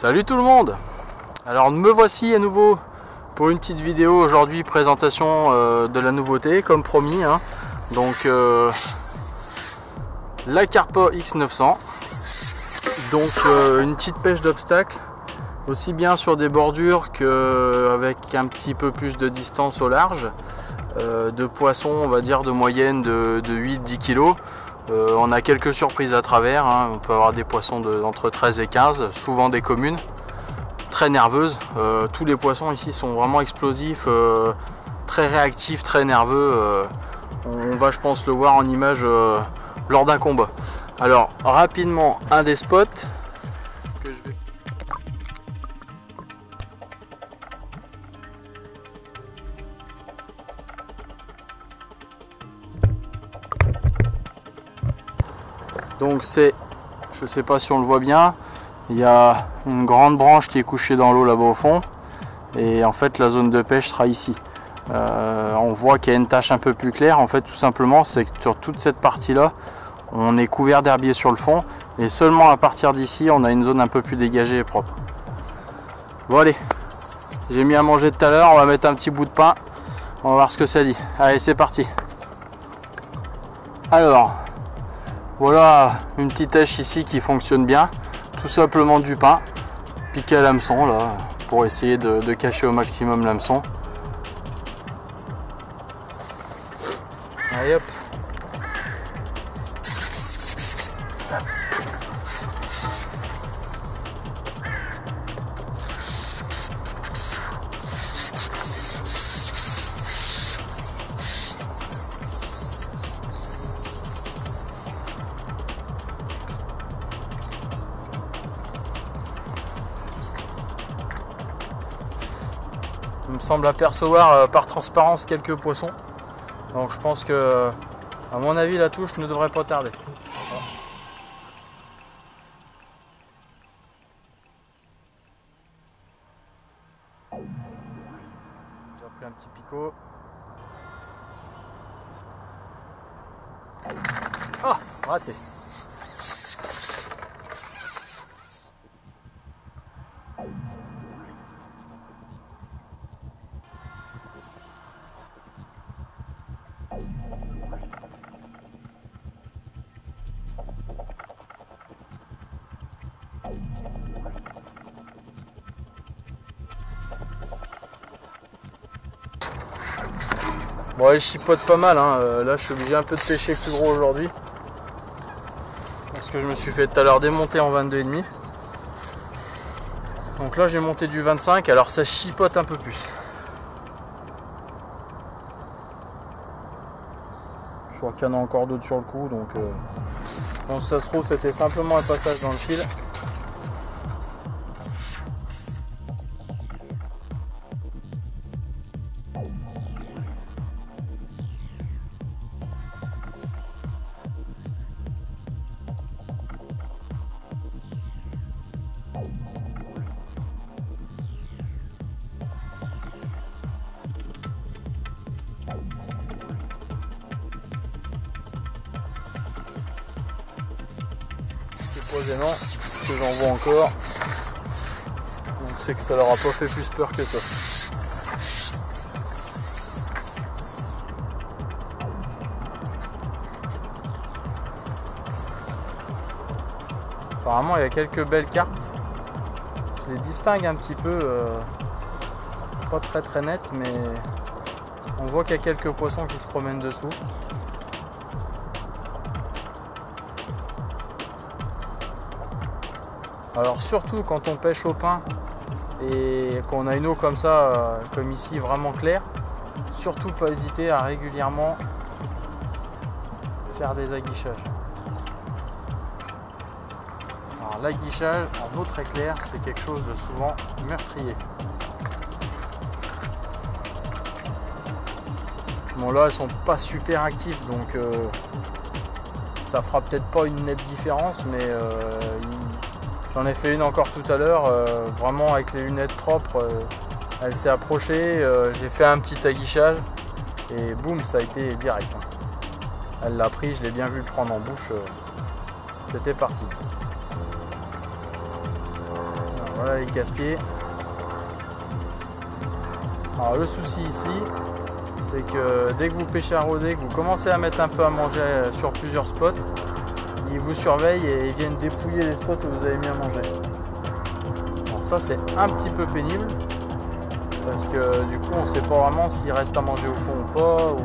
Salut tout le monde. Alors me voici à nouveau pour une petite vidéo aujourd'hui, présentation de la nouveauté comme promis, hein. Donc la Carpa X900, donc une petite pêche d'obstacle, aussi bien sur des bordures qu'avec un petit peu plus de distance au large, de poissons on va dire de moyenne de 8-10 kg. On a quelques surprises à travers, hein. On peut avoir des poissons entre 13 et 15, souvent des communes, très nerveuses. Tous les poissons ici sont vraiment explosifs, très réactifs, très nerveux. On va, je pense, le voir en image lors d'un combat. Alors, rapidement, un des spots que je vais... Donc c'est, je sais pas si on le voit bien, il y a une grande branche qui est couchée dans l'eau là-bas au fond, et en fait la zone de pêche sera ici. On voit qu'il y a une tache un peu plus claire, en fait tout simplement c'est que sur toute cette partie là, on est couvert d'herbier sur le fond, et seulement à partir d'ici on a une zone un peu plus dégagée et propre. Bon allez, j'ai mis à manger tout à l'heure, on va mettre un petit bout de pain, on va voir ce que ça dit. Allez c'est parti. Alors... voilà une petite tâche ici qui fonctionne bien, tout simplement du pain, piqué à l'hameçon là, pour essayer de cacher au maximum l'hameçon. Allez hop. Il me semble apercevoir par transparence quelques poissons. Donc je pense que, à mon avis, la touche ne devrait pas tarder. J'ai pris un petit picot. Ah, raté. Bon, il chipote pas mal, hein. Là je suis obligé un peu de pêcher plus gros aujourd'hui, parce que je me suis fait tout à l'heure démonter en 22,5. Donc là j'ai monté du 25, alors ça chipote un peu plus. Je crois qu'il y en a encore d'autres sur le coup, donc bon, si ça se trouve c'était simplement un passage dans le fil. C'est pas gênant, parce que j'en vois encore. Donc c'est que ça leur a pas fait plus peur que ça. Apparemment il y a quelques belles carpes. Je les distingue un petit peu, pas très net, mais on voit qu'il y a quelques poissons qui se promènent dessous. Alors surtout quand on pêche au pain et qu'on a une eau comme ça, comme ici, vraiment claire, surtout pas hésiter à régulièrement faire des aguichages. Alors l'aguichage en eau très claire, c'est quelque chose de souvent meurtrier. Bon là elles sont pas super actives, donc ça fera peut-être pas une nette différence, mais j'en ai fait une encore tout à l'heure, vraiment avec les lunettes propres, elle s'est approchée, j'ai fait un petit aguichage et boum, ça a été direct. Elle l'a pris, je l'ai bien vu le prendre en bouche, c'était parti. Voilà les casse-pieds. Alors le souci ici, c'est que dès que vous pêchez à rôder, que vous commencez à mettre un peu à manger sur plusieurs spots, ils vous surveillent et ils viennent dépouiller les spots où vous avez mis à manger. Alors ça c'est un petit peu pénible, parce que du coup on ne sait pas vraiment s'il reste à manger au fond ou pas, ou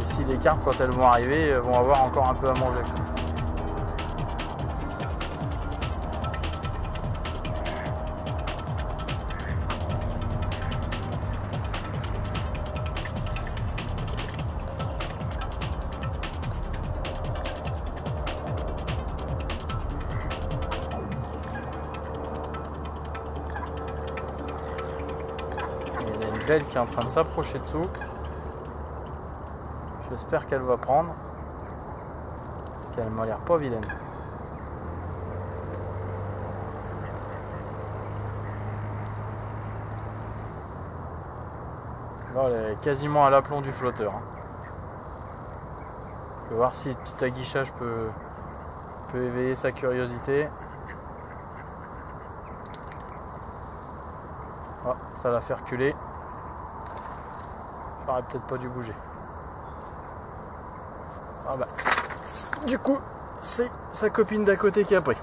et si les carpes quand elles vont arriver vont avoir encore un peu à manger. Belle qui est en train de s'approcher dessous. J'espère qu'elle va prendre, parce qu'elle m'a l'air pas vilaine. Là, elle est quasiment à l'aplomb du flotteur. Je vais voir si le petit aguichage peut éveiller sa curiosité. Oh, ça l'a fait reculer. J'aurais peut-être pas dû bouger. Ah bah. Du coup, c'est sa copine d'à côté qui a pris.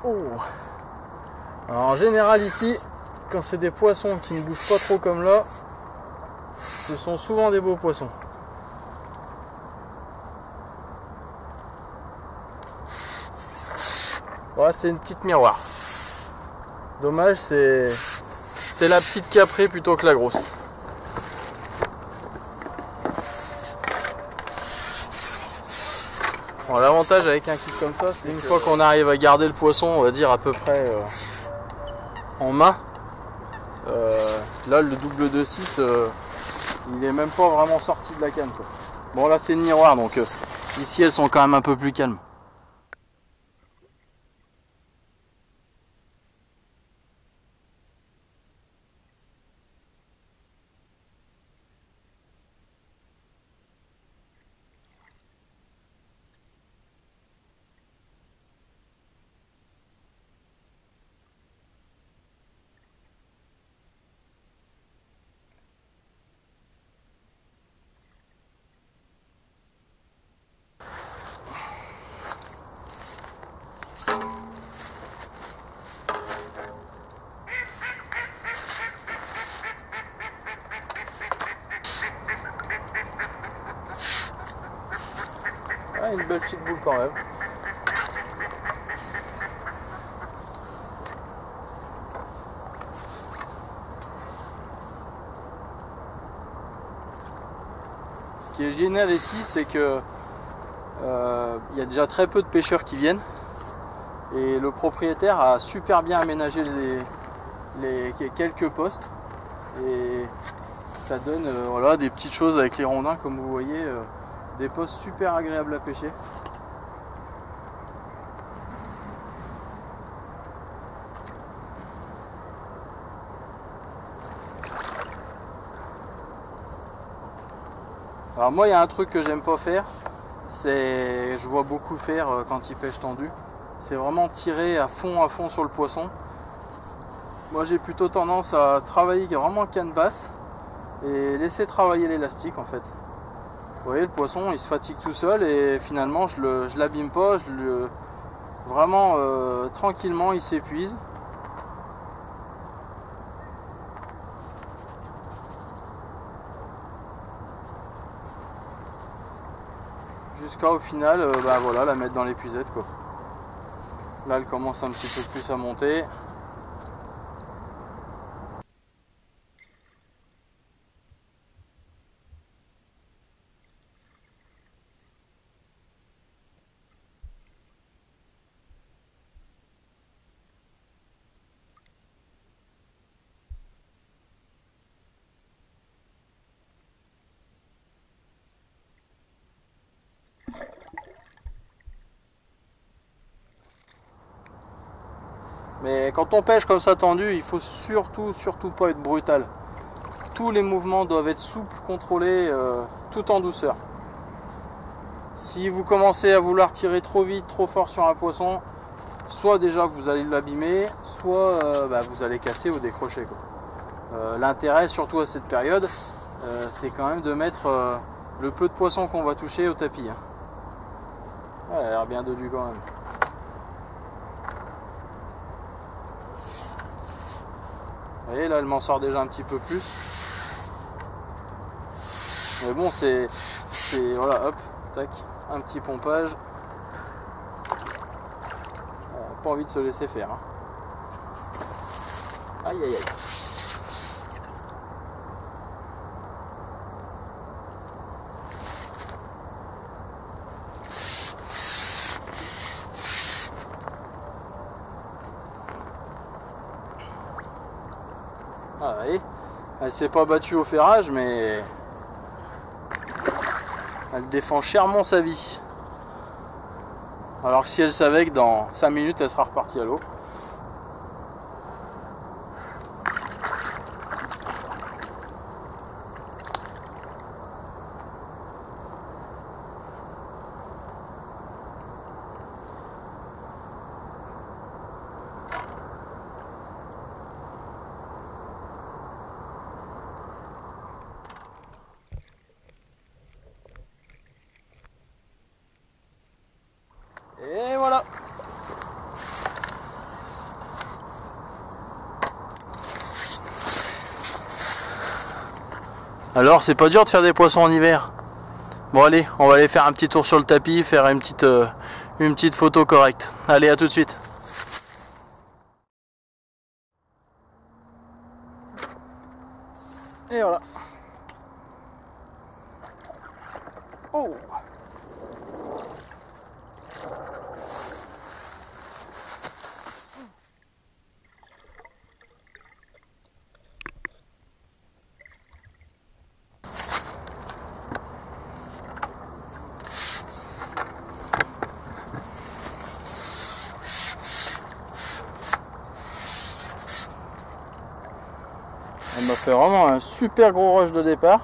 Oh. Alors, en général ici, quand c'est des poissons qui ne bougent pas trop comme là, ce sont souvent des beaux poissons. Voilà, c'est une petite miroir. Dommage, c'est la petite caprée plutôt que la grosse. Bon, l'avantage avec un kit comme ça, c'est une fois qu'on arrive à garder le poisson, on va dire à peu près en main. Là, le double 2.6, il est même pas vraiment sorti de la canne, quoi. Bon, là, c'est une miroir, donc ici, elles sont quand même un peu plus calmes. Ah, une belle petite boule quand même. Ce qui est génial ici, c'est que il y a déjà très peu de pêcheurs qui viennent et le propriétaire a super bien aménagé les quelques postes et ça donne voilà, des petites choses avec les rondins comme vous voyez, des postes super agréables à pêcher. Alors moi il y a un truc que j'aime pas faire, c'est, je vois beaucoup faire quand ils pêchent tendu, c'est vraiment tirer à fond sur le poisson. Moi j'ai plutôt tendance à travailler vraiment canne basse et laisser travailler l'élastique en fait. Vous voyez le poisson il se fatigue tout seul et finalement je l'abîme pas, vraiment tranquillement il s'épuise. Jusqu'à au final bah voilà, la mettre dans l'épuisette quoi. Là elle commence un petit peu plus à monter. Mais quand on pêche comme ça tendu, il faut surtout pas être brutal. Tous les mouvements doivent être souples, contrôlés, tout en douceur. Si vous commencez à vouloir tirer trop vite, trop fort sur un poisson, soit déjà vous allez l'abîmer, soit vous allez casser ou décrocher, quoi. L'intérêt, surtout à cette période, c'est quand même de mettre le peu de poisson qu'on va toucher au tapis. Hein. Ouais, elle a l'air bien dodue quand même. Vous voyez, là elle m'en sort déjà un petit peu plus. Mais bon, c'est voilà, hop, tac, un petit pompage. Pas envie de se laisser faire. Hein. Aïe aïe aïe. Ah, vous voyez, elle s'est pas battue au ferrage, mais elle défend chèrement sa vie. Alors que si elle savait que dans 5 minutes elle sera repartie à l'eau. Et voilà. Alors c'est pas dur de faire des poissons en hiver. Bon allez, on va aller faire un petit tour sur le tapis, faire une petite photo correcte. Allez, à tout de suite. Et voilà. Oh. Elle m'a fait vraiment un super gros rush de départ.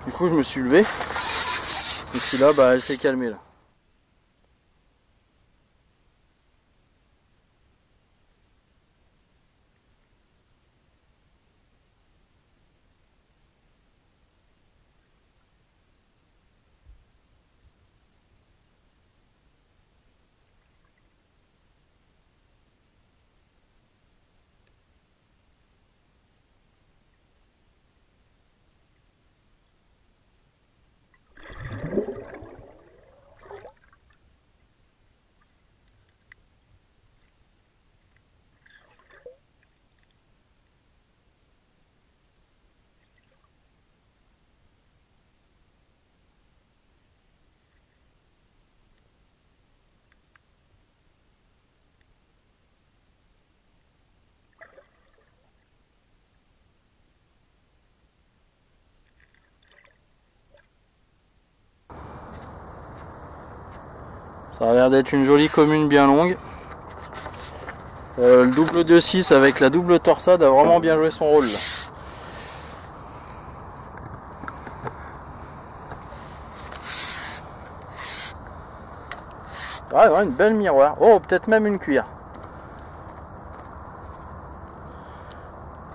Du coup je me suis levé. Et puis là elle s'est calmée là. Ça a l'air d'être une jolie commune bien longue. Le double 2.6 avec la double torsade a vraiment bien joué son rôle là. Ah ouais, une belle miroir. Oh, peut-être même une cuir.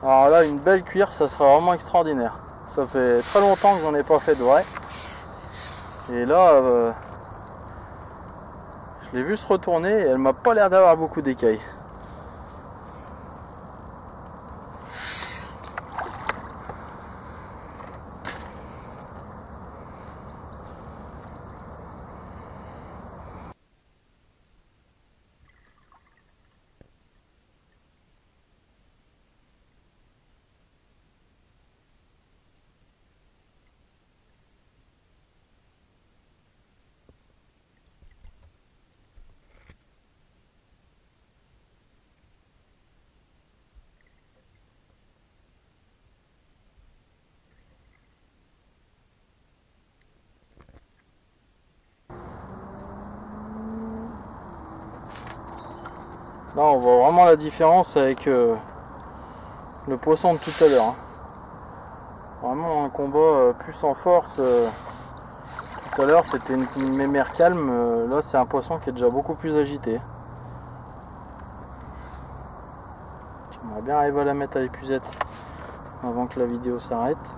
Alors là, une belle cuir, ça sera vraiment extraordinaire. Ça fait très longtemps que j'en ai pas fait de vrai. Et là, je l'ai vu se retourner et elle m'a pas l'air d'avoir beaucoup d'écailles. Là on voit vraiment la différence avec le poisson de tout à l'heure. Hein. Vraiment un combat plus en force. Tout à l'heure c'était une mémère calme, là c'est un poisson qui est déjà beaucoup plus agité. J'aimerais bien arriver à la mettre à l'épuisette avant que la vidéo s'arrête.